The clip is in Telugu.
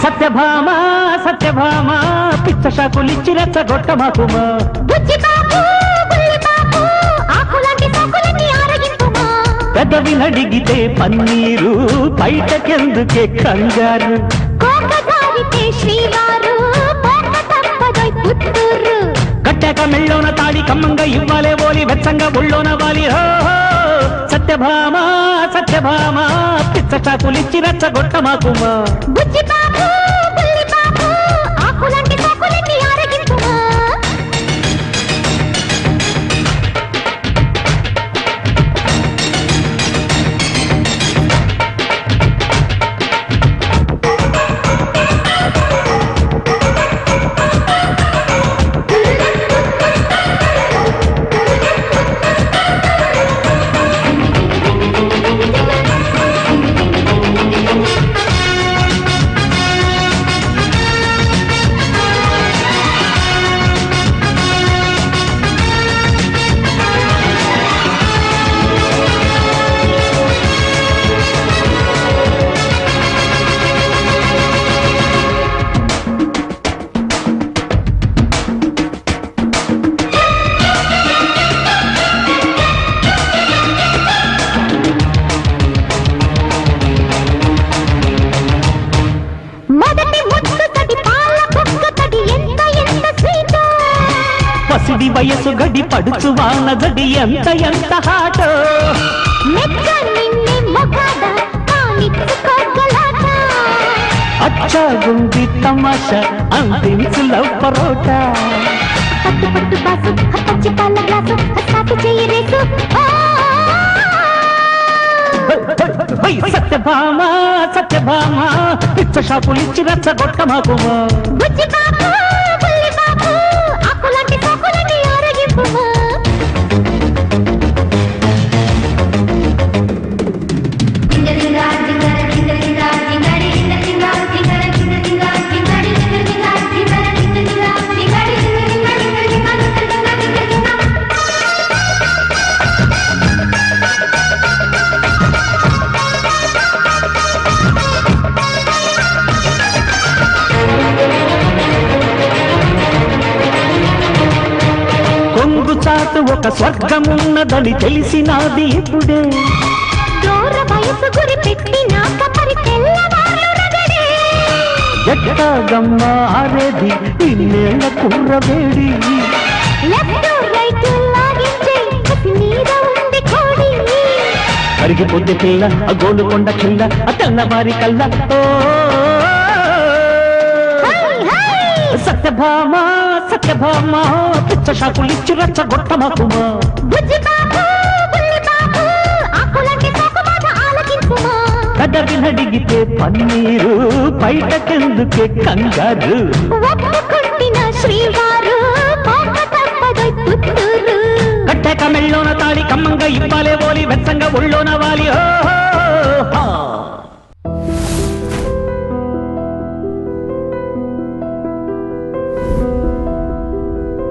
సత్యభామా సత్యభామా పిచ్చ షాకులిచ్చి రెచ్చగొట్టమాకుమా పెదవి నడిగితే పన్నీరు బయటకెందుకే కంగారు కట్టాక మెళ్ళోన తాళి కమ్మంగా ఇవ్వాలే ఓలి వెచ్చంగా ఒళ్ళోన వాలి సత్యభామా సత్యభామా పిచ్చ చాకులిచ్చి రెచ్చగొట్టమాకుమా పసిడి వయసు గడి పడుచు వాన జడి ఎంత ఎంత హాటో అచ్చాగుంది తమాష అందించు లవ్ పరోటా సత్యభామా సత్యభామా పిచ్చ షాపులిచ్చి రెచ్చగొట్టమాకుమా చాటు ఒక స్వర్గమున్నదని తెలిసినాది ఇప్పుడే ఎట్టాగమ్మ ఆరేది ఇన్నేళ్ల కుర్రవేడి కరిగిపోతే పిల్ల ఆ గోలుకొండ కిల్ల ఆ తెల్లవారి కల్ల సత్యభామా సత్యభామా పిచ్చ షాకులిచ్చి రెచ్చగొట్టమాకుమా కదవి నడిగితే పన్నీరు బయటకెందుకే కంగారు కట్టాక మెళ్ళోన తాళి కమ్మంగా ఇవ్వాలే ఓలి వెచ్చంగా ఒళ్ళోన వాలి